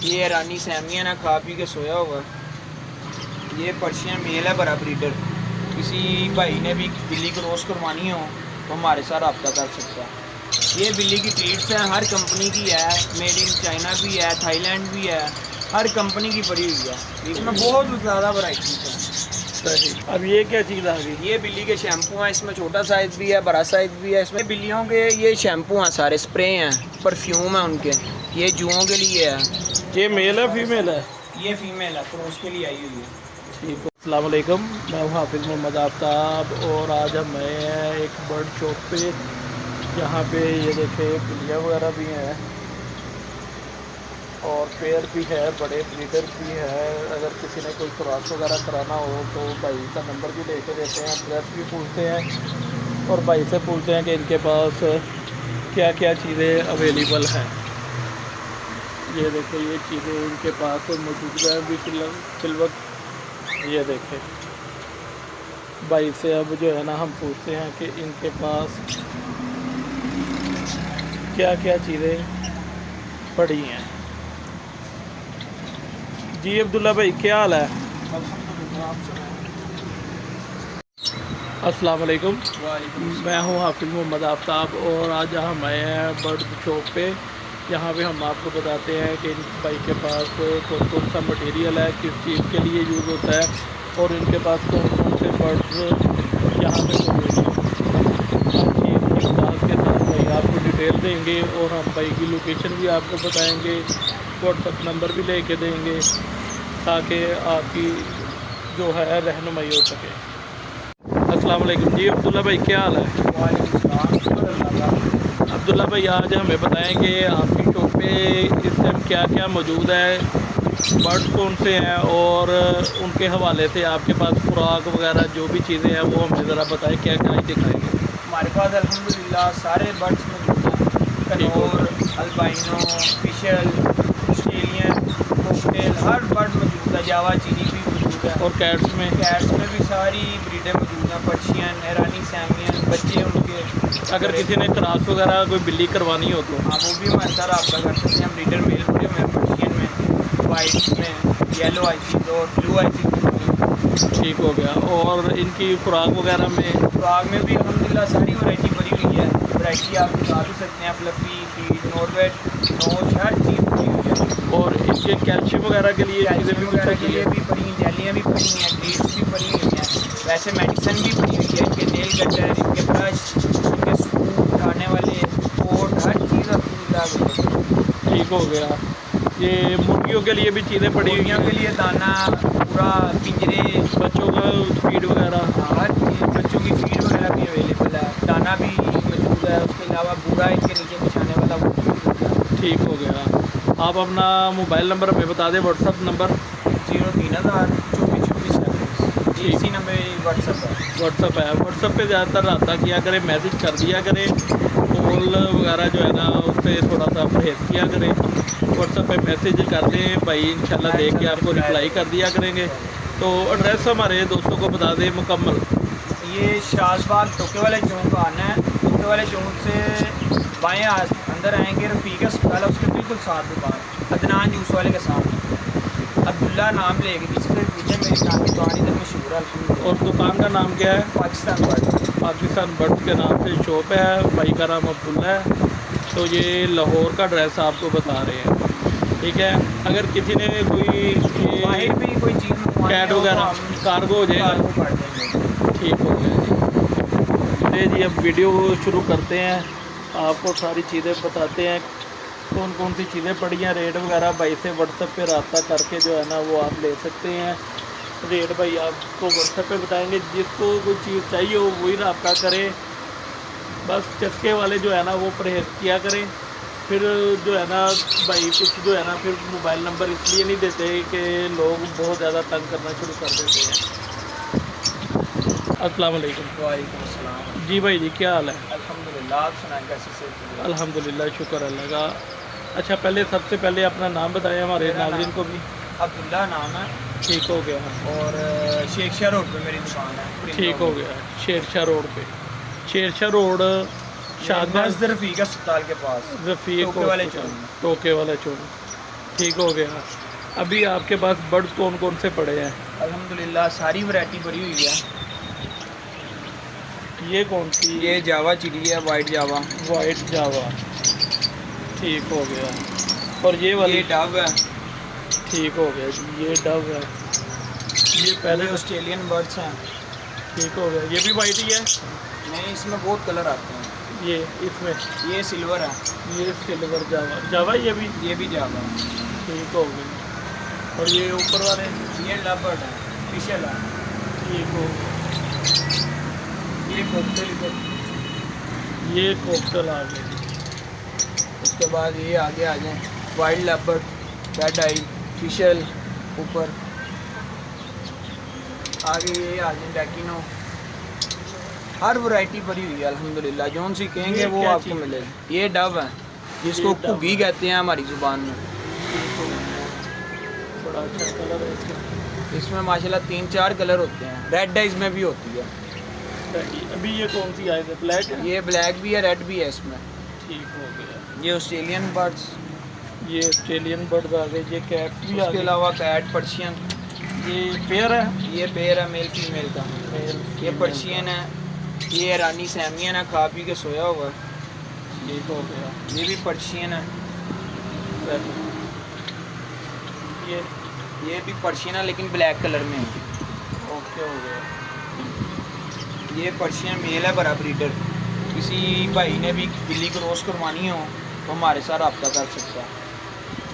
ये रानी सैमियन है, खा पी के सोया हुआ। ये पर्शियन मेल है, बड़ा ब्रीडर। किसी भाई ने भी बिल्ली क्रॉस करवानी हो तो हमारे साथ रब्ता कर सकता है। ये बिल्ली की ब्रीड्स हैं, हर कंपनी की है, मेड इन चाइना भी है, थाईलैंड भी है, हर कंपनी की पड़ी हुई है। इसमें बहुत ज़्यादा वैरायटीज़ हैं। सही। अब ये क्या चीज़ आ गई? ये बिल्ली के शैम्पू हैं, इसमें छोटा साइज़ भी है, बड़ा साइज़ भी है। इसमें बिल्लियों के ये शैम्पू हैं, सारे स्प्रे हैं, परफ्यूम है उनके। ये जुओं के लिए है। ये मेल है फीमेल है? ये फीमेल है, क्रॉस के लिए आई हुई है। ठीक है। अस्सलाम वालेकुम, मैं हूँ हाफिज़ मोहम्मद आफ्ताब और आज हम आए हैं एक बर्ड शॉप पे। यहाँ पे ये देखे बिल्लियाँ वगैरह भी हैं और पेयर भी है, बड़े ब्रीडर भी है। अगर किसी ने कोई खुराक वगैरह कराना हो तो भाई का नंबर भी लेके देते हैं, एड्रेस भी पूछते हैं और भाई से पूछते हैं कि इनके पास क्या क्या चीज़ें अवेलेबल हैं। ये देखो ये चीज़ें इनके पास मौजूद है अभी फिल वक्त। ये देखें भाई से अब जो है ना हम पूछते हैं कि इनके पास क्या क्या चीज़ें पड़ी हैं। जी अब्दुल्ला भाई, क्या हाल है? अस्सलाम वालेकुम, मैं हूँ हाफिज़ मोहम्मद आफ्ताब और आज हम आए हैं बर्ड शॉप पे। यहाँ पे हम आपको बताते हैं कि इन भाई के पास कौन कौन सा मटेरियल है, किस चीज़ के लिए यूज़ होता है और इनके पास कौन कौन से बर्ड्स यहाँ पे मौजूद हैं। हर चीज़ की बात के साथ भाई आपको डिटेल देंगे और हम भाई की लोकेशन भी आपको बताएँगे, व्हाट्सअप नंबर भी लेके देंगे ताकि आपकी जो है रहनुमाई हो सके। अस्सलाम वालेकुम। जी अब्दुल्ला भाई, क्या हाल है? अब्दुल्ला भाई, आज हमें बताएं कि आपकी शॉप पे इस टाइम क्या क्या मौजूद है, बर्ड्स कौन से हैं और उनके हवाले से आपके पास खुराक वगैरह जो भी चीज़ें हैं वो हमें ज़रा बताएं, क्या क्या दिखाएंगे। हमारे पास अल्हम्दुलिल्लाह सारे बर्ड्स मौजूद हैं। कनौर, अल्बाइनो, फिशल, ऑस्ट्रेलियन, कोकटेल, हर बर्ड मौजूद है। जावा चीनी भी मौजूद है। और कैट्स में भी सारी ब्रीडें मौजूद हैं। पर्शियन, ईरानी सैमियन, बच्चे उनके। अगर किसी ने क्रॉस वगैरह कोई बिल्ली करवानी हो तो हाँ, वो भी हमारे साथ रब्ता कर सकते हैं। ब्रीडर मेल पड़े हुए हैं, पर्शियन में, वाइट में, येलो आईसीज और ब्लू आईसीज। ठीक हो गया। और इनकी खुराक वगैरह में? खुराक में भी अल्हम्दुलिल्लाह सारी वैरायटी भरी हुई है। वैरायटी आप बता भी सकते हैं, फ्लफ़ी फीड, नॉर्वेट, नोच, हर चीज़ भरी हुई है। और इनके कैल्शियम वगैरह के लिए कैल्शियम वगैरह के लिए भी पड़ी हैं, जेलियाँ भी पड़ी हैं, ट्रीट्स भी पड़ी हुई हैं। वैसे मेडिसन भी पड़ी हुई है। इनके नेल कटर, इनके ब्रश, इनके स्कूप, उठाने वाले कोट, हर चीज़ अल्हम्दुलिल्लाह। ठीक हो गया। ये मुर्गियों के लिए भी चीज़ें पड़ी हुई मुर्गियों हैं? के लिए दाना, पूरा पिंजरे, बच्चों का फीड वगैरह? हर चीज़, बच्चों की फीड वगैरह भी अवेलेबल है। दाना भी मौजूद है। उसके अलावा बूढ़ा इनके नीचे बिछाने वाला वो भी मौजूद है। ठीक हो गया। आप अपना मोबाइल नंबर हमें बता दें, व्हाट्सअप नंबर। 03,000 24 24 इसी नंबर व्हाट्सअप है। व्हाट्सअप पे ज़्यादातर रब्ता किया करें, मैसेज कर दिया करें, कॉल वगैरह जो है ना उस पर थोड़ा सा परहेज़ किया करें। व्हाट्सअप पे मैसेज कर दें भाई, इंशाल्लाह देख के आपको रिप्लाई कर दिया करेंगे। तो एड्रेस हमारे दोस्तों को बता दें मुकम्मल। ये शाहबाग टोके वाले चौक आना है। टोके वाले चौक से बाएं अंदर आएंगे, रफ़ीक अस्पताल है उसके बिल्कुल साथ दुकान, अदनान जूस वाले के साथ। अब्दुल्ला नाम लेके पीछे मेरी नाम की दुकान इधर मशहूर है। और दुकान का नाम क्या है? पाकिस्तान बर्ड्स के नाम से शॉप है। भाई का नाम अब्दुल्ला है। तो ये लाहौर का एड्रेस आपको बता रहे हैं, ठीक है। अगर किसी ने कोई बाहर भी कोई चीज़ कैट वगैरह कार्गो हो जाएगा। ठीक हो गया जी। चलिए जी, अब वीडियो शुरू करते हैं, आपको सारी चीज़ें बताते हैं कौन कौन सी चीज़ें पड़ी हैं। रेट वगैरह भाई से व्हाट्सएप पे रब्ता करके जो है ना वो आप ले सकते हैं। रेट भाई आपको व्हाट्सएप पे बताएंगे, जिसको कोई चीज़ चाहिए हो वही रब्ता करें। बस चस्के वाले जो है ना वो परहेज़ किया करें। फिर जो है ना भाई कुछ जो है ना फिर मोबाइल नंबर इसलिए नहीं देते कि लोग बहुत ज़्यादा तंग करना शुरू कर देते हैं। अस्सलाम वालेकुम। वालेकुम अस्सलाम। जी भाई जी, क्या हाल है? अल्हम्दुलिल्लाह, आप सुनाएं कैसे से? अल्हम्दुलिल्लाह, शुक्र अल्लाह का। अच्छा, सबसे पहले अपना नाम बताएं हमारे नाज़रीन को भी। अब्दुल्ला नाम है। ठीक हो गया। और शेख शाह रोड पे मेरी दुकान है। ठीक हो गया। शेरशाह रोड पे, शेरशाह रोड, शाहबाज रफ़ीक अस्पताल के पास, रफ़ीक टोके वाले चौक। टोके वाला चौक। ठीक हो गया। अभी आपके पास बर्ड्स कौन कौन से पड़े हैं? अल्हम्दुलिल्लाह सारी वैरायटी भरी हुई है। ये कौन सी? ये जावा चिली है, वाइट जावा। वाइट जावा, ठीक हो गया। और ये वाली? ये डव है। ठीक हो गया जी, ये डव है। ये पहले ये ऑस्ट्रेलियन बर्ड्स हैं। ठीक हो गया। ये भी वाइट ही है? नहीं, इसमें बहुत कलर आते हैं। ये इसमें ये सिल्वर है। ये सिल्वर जावा, जावा ये भी जावा। ठीक हो गया। और ये ऊपर वाले? ये लव है, फिशल है। ठीक हो गया। ये कोकटेल है। ये कोकटेल आ गए। उसके बाद ये आगे आ जाए, वाइल्ड लेपर्ड, रेड आई, फिशल ऊपर। आगे ये आ जाए डैकिनो। हर वैरायटी भरी हुई है अल्हम्दुलिल्लाह। जौन सी कहेंगे ये वो क्या आपको चीज़? मिलेगी। ये डव है, जिसको ये डव घुगी कहते हैं हमारी ज़ुबान में। बड़ा अच्छा कलर है इसका। इसमें माशाल्लाह 3-4 कलर होते हैं। रेड आइज में भी होती है। अभी ये कौन सी आई है? ब्लैक है? ये ब्लैक भी है, रेड भी है इसमें। ठीक हो गया। ये ऑस्ट्रेलियन बर्ड्स। ये ऑस्ट्रेलियन बर्ड्स आ गए। ये कैट भी आ उसके गए। अलावा कैट, पर्शियन। ये पेयर है? ये पेयर है मेल फीमेल का। मेल ये फीमेल पर्शियन है। ये रानी सैमियन है, खा पी के सोया हुआ है। ठीक हो गया। ये भी पर्शियन है। ये ये भी पर्शियन है लेकिन ब्लैक कलर में है। ओके हो गया। ये पर्शियन मेल है, बड़ा ब्रीडर। किसी भाई ने भी बिल्ली क्रॉस करवानी हो तो हमारे साथ रब्ता कर सकता है।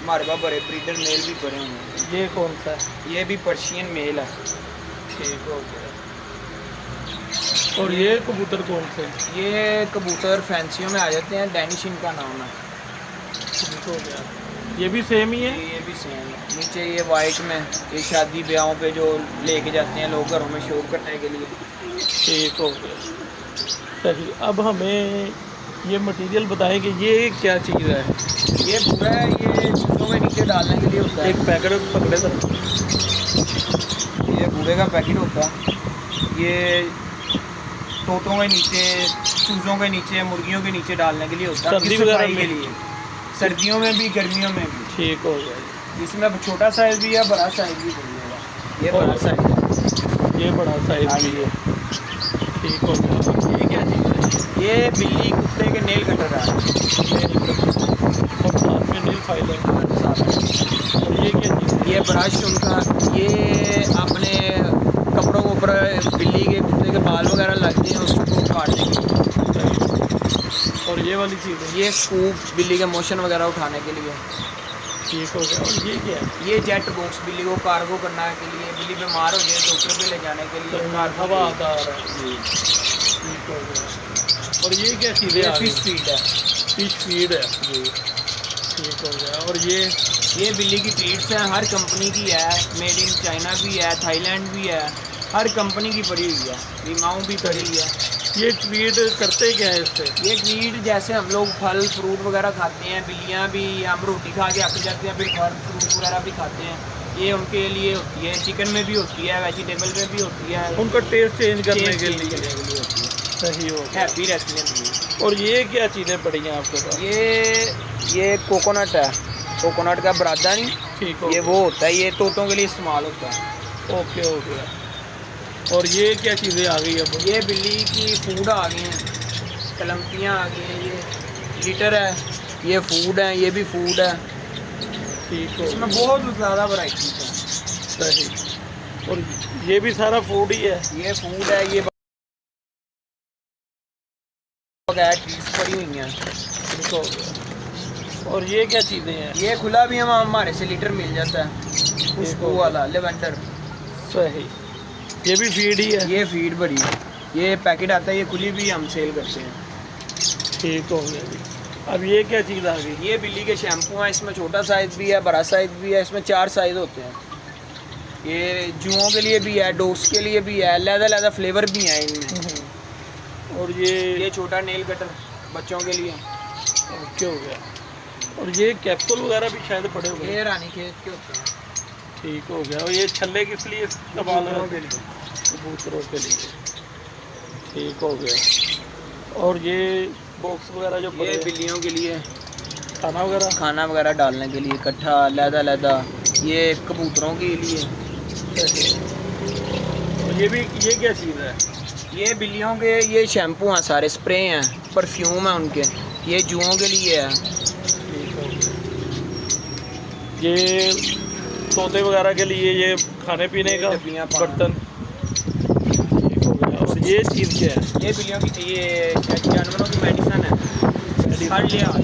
हमारे पास बड़े ब्रीडर मेल भी बड़े हुए हैं। ये कौन सा है? ये भी पर्शियन मेल है। ठीक हो गया। और ये कबूतर कौन से? ये कबूतर फैंसियों में आ जाते हैं, डैनिश इनका नाम है। ठीक हो गया। ये भी सेम ही है? ये भी सेम है। नीचे ये वाइट में, ये शादी ब्याहों पे जो लेके जाते हैं लोग घरों में शो करने के लिए। ठीक हो गया। सही। अब हमें ये मटेरियल बताएं कि ये क्या चीज़ है? ये पूरा है, ये चूज़ों में नीचे डालने के लिए होता है। एक पैकेट पकड़े तो। ये बूढ़े का पैकेट होता है। ये तोतों के नीचे, चूज़ों के नीचे, मुर्गियों के नीचे डालने के लिए होता है। सर्दी सफाई वगैरह के में? लिए, सर्दियों में भी गर्मियों में भी। ठीक हो गया। इसमें अब छोटा साइज़ भी है, बड़ा साइज़ भी मिलेगा। ये बड़ा साइज़ है। ये बड़ा साइज भी है। ठीक हो गया। ये क्या चीज़ है? ये बिल्ली कुत्ते के नेल कटर है। और साथ में नील फाइलर। और ये क्या चीज़ है? ये ब्रश उनका, ये अपने कपड़ों के ऊपर बिल्ली के कुत्ते के बाल वगैरह लगते हैं उसको काटने के लिए। और ये वाली चीज़ है? ये स्कूप, बिल्ली के मोशन वगैरह उठाने के लिए। ठीक हो गया। और ये क्या है? ये जेट बॉक्स, बिल्ली को कार्गो करने के लिए, बिल्ली बीमार हो जाए डॉक्टर पे ले जाने के लिए कार्गो हवादार है। ठीक हो गया। और ये क्या चीज़ें? ये फिश फीड है। फिश फीड है। जी। ठीक हो गया। और ये बिल्ली की ट्रीट्स हैं, हर कंपनी की है। मेड इन चाइना भी है, थाईलैंड भी है। हर कंपनी की पड़ी हुई है। लीमाऊ भी पड़ी हुई है। ये ट्रीट करते क्या है इससे? ये ट्रीट जैसे हम लोग फल फ्रूट वगैरह खाते हैं, बिल्लियाँ भी, हम रोटी खा के अक जाते हैं, फिर फल फ्रूट वगैरह भी खाते हैं। ये उनके लिए होती है। चिकन में भी होती है, वेजिटेबल में भी होती है। उनका टेस्ट चेंज करने टेस्ट के चेंज लिए। करने के लिए होती है। सही हो गया। हैप्पी रहती है। और ये क्या चीज़ें पड़ी हैं आपके पास? ये कोकोनट है। कोकोनट का बरादा नहीं, ठीक हो ये वो होता है, ये तोतों के लिए इस्तेमाल होता है। ओके हो गया। और ये क्या चीज़ें आ गई अब? ये बिल्ली की फूड आ गई हैं, कलम्पियाँ आ गई हैं। ये लीटर है, ये फूड है, ये भी फूड है। ठीक हो इसमें गया। बहुत ज़्यादा वैरायटी है। सही। और ये भी सारा फूड ही है? ये फूड है। ये ट्रीट्स पड़ी हुई हैं। ठीक हो गया। और ये क्या चीज़ें हैं? ये खुला भी हमारे से लीटर मिल जाता है, खुशबू वाला लेवेंडर। सही। ये भी फीड ही है? ये फीड बड़ी है। ये पैकेट आता है, ये खुली भी हम सेल करते हैं। ठीक हो गया जी। अब ये क्या चीज़ आ गई? ये बिल्ली के शैम्पू हैं। इसमें छोटा साइज़ भी है, बड़ा साइज़ भी है। इसमें 4 साइज़ होते हैं। ये जुओं के लिए भी है, डॉग्स के लिए भी है, अलग-अलग फ्लेवर भी हैं इनमें। और ये छोटा नेल कटर बच्चों के लिए। ओके हो गया। और ये कैप्सूल वगैरह भी शायद पड़े हुए हैं? ये रानी खेत के होते हैं। ठीक हो गया। और ये छल्ले किस लिए इस्तेमाल कबूतरों के लिए। कबूतरों के लिए। ठीक हो गया। और ये बॉक्स वगैरह जो ये पड़े हैं? बिल्लियों के लिए। खाना वगैरह डालने के लिए इकट्ठा लहदा ये कबूतरों के लिए। और ये क्या चीज़ है? ये बिल्लियों के ये शैम्पू हैं, सारे स्प्रे हैं, परफ्यूम है उनके, ये जुओं के लिए है। ये तोते वगैरह के लिए ये खाने पीने का बर्तन। और ये चीज़ क्या है? ये बिल्लियों की ये जानवरों की मेडिसिन है हर लिहाज।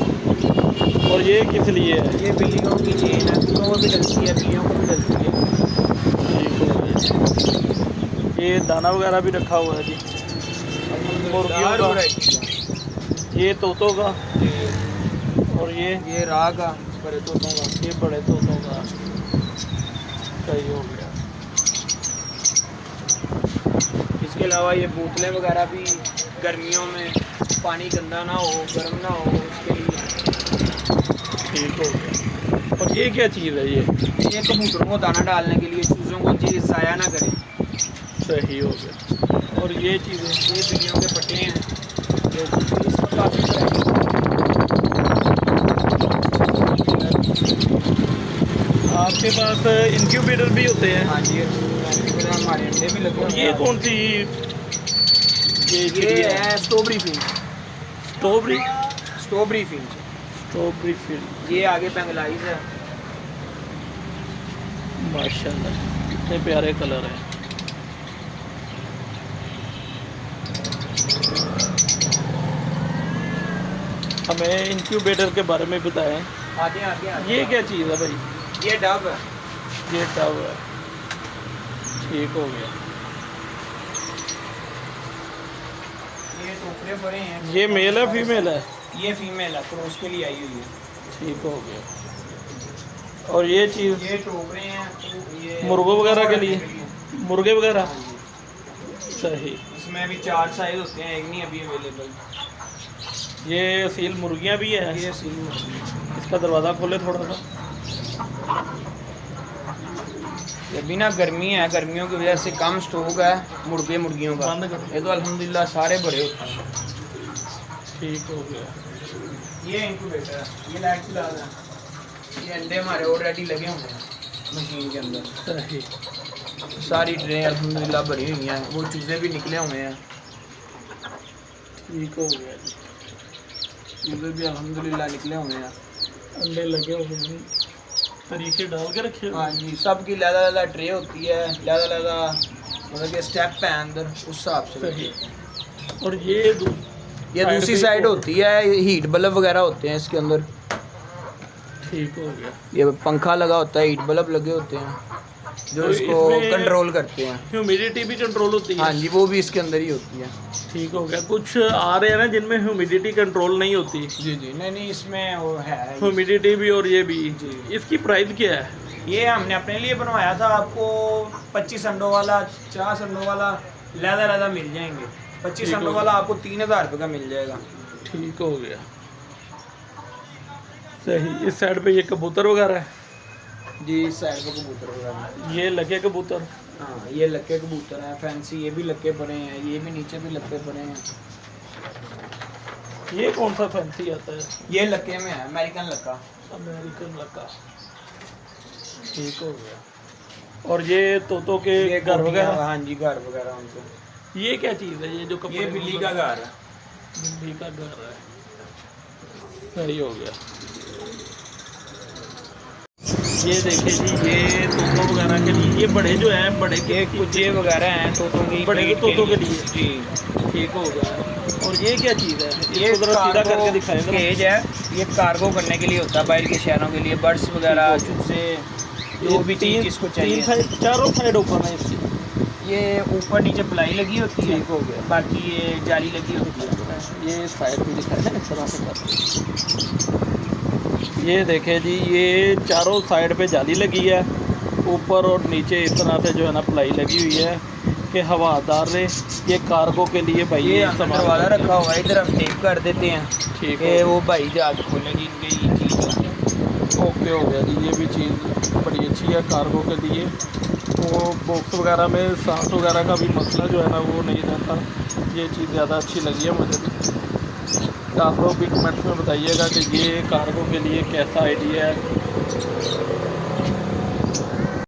और ये किस लिए है? ये बिल्लियों की चेन है, कुत्तों को भी डलती है, बिल्लियों को भी डलती है। ये दाना वगैरह भी रखा हुआ है जी मुर्गियों का, ये तोतों का, और ये राह का बड़े तोतों का, ये बड़े तोतों का। सही हो गया। इसके अलावा ये बोतलें वगैरह भी गर्मियों में पानी गंदा ना हो, गर्म ना हो, उसके लिए। ठीक हो गया। और ये क्या चीज़ है? ये कबूतरों को दाना डालने के लिए, चूज़ों को चीज़ ज़ाया ना करें। सही हो गया। और ये चीज़ें, ये बिल्लियों के पट्टे हैं, इसमें काफ़ी आपके पास इंक्यूबेटर भी होते हैं? हाँ जी, हमारे अंडे भी लगे हैं। ये कौन सी? ये है स्ट्रॉबेरी फिंच। Strawberry Finch. ये आगे पेंगलाइज है। माशाल्लाह, कितने प्यारे कलर हैं। हमें इंक्यूबेटर के बारे में बताएं। आगे ये क्या चीज़ है भाई? ये डब है। ये टब है। ठीक हो गया। ये टोकरे भरे हैं। ये मेल है फीमेल है? ये फीमेल है, क्रॉस के लिए आई हुई है। ठीक हो गया। और ये चीज़? ये टोकरे हैं, ये मुर्गों वगैरह के लिए, मुर्गे वगैरह। सही। इसमें भी 4 साइज होते हैं, एक नहीं अभी अवेलेबल। ये सील मुर्गियाँ भी हैं? ये सील मुर्गी। इसका दरवाज़ा खोले थोड़ा सा। अभी ना गर्मी है, गर्मियों की वजह से कम स्टॉक है मुर्गियों का। ये तो अल्हम्दुलिल्लाह सारे बड़े होते हैं। ठीक हो गया। ये इंक्यूबेटर है, ये लाइट चला रहा है। ये अंडे हमारे ऑलरेडी लगे हुए हैं मशीन के अंदर। सही। सारी ट्रे अल्हम्दुलिल्लाह भरी हुई हैं, वो चूज़े भी निकले हुए हैं। ठीक हो गया। चूज़े भी अल्हम्दुलिल्लाह निकले हुए हैं, अंडे लगे हुए हैं, तरीके डाल के रखे हुए। हाँ जी। सबकी लहदा ट्रे होती है, लहदा मतलब कि स्टेप है अंदर, उस हिसाब से। सही। और ये दूसरी साइड होती है, हीट बल्ब वगैरह होते हैं इसके अंदर। ठीक हो गया। ये पंखा लगा होता है, हीट बल्ब लगे होते हैं जो तो इसको कंट्रोल करते हैं। ह्यूमिडिटी भी कंट्रोल होती है? हाँ जी, वो भी इसके अंदर ही होती है। ठीक हो गया। कुछ आ रहे हैं ना जिनमें ह्यूमिडिटी कंट्रोल नहीं होती? जी नहीं, इसमें वो है ह्यूमिडिटी भी और ये भी जी। इसकी प्राइस क्या है? ये हमने अपने लिए बनवाया था। आपको 25 अंडों वाला, 50 अंडों वाला लहदा मिल जाएंगे। 25 अंडों वाला आपको 3000 रुपये का मिल जाएगा। ठीक हो गया। सही। इस साइड पे ये कबूतर वगैरह है? जी, इस साइड पे कबूतर वगैरह। ये लगे कबूतर? हाँ, ये लक्के कबूतर हैं फैंसी, ये भी लक्के पड़े हैं, ये भी नीचे भी लक्के पड़े हैं। ये कौन सा फैंसी आता है? ये लक्के में है, अमेरिकन लक्का। अमेरिकन लक्का। ठीक हो गया। और ये तोतों के घर वगैरह? हाँ जी, घर वगैरह उनके। ये क्या चीज़ है? ये जो कपड़े? ये बिल्ली का घर है। बिल्ली का घर है। सही हो गया। ये देखिए जी, ये तोतों वगैरह के लिए, ये बड़े जो हैं, बड़े के कुचे वगैरह हैं तोतों की, बड़े के तोतों के लिए। जी। ठीक हो गया। और ये क्या चीज़ है? ये सीधा करके दिखाएं। केज है, ये कार्गो करने के लिए होता है, बाहर के शहरों के लिए, बर्ड्स वगैरह, चूजे, जो भी चीज़ जिसको चाहिए। चारों साइड ओपन है इसकी? ये ऊपर नीचे प्लाई लगी होती है। ठीक हो गया। बाकी ये जाली लगी होती है। ये साइड भी दिखाएं इस तरह से। ये देखें जी, ये चारों साइड पे जाली लगी है, ऊपर और नीचे इस तरह से जो है ना प्लाई लगी हुई है कि हवादार रहे। ये कार्गो के लिए भाई ये अंदर वाला रखा हुआ है, इधर हम टेप कर देते हैं। ठीक है, वो भाई जाके खोलेगी इनके ये चीज़। ओके हो गया जी। ये भी चीज़ बड़ी अच्छी है कार्गो के लिए। वो बॉक्स वगैरह में सांस वगैरह का भी मसला जो है ना वो नहीं रहता। ये चीज़ ज़्यादा अच्छी लगी है मुझे भी। आप लोग भी कमेंट्स में बताइएगा कि ये कार्गो के लिए कैसा आइडिया है।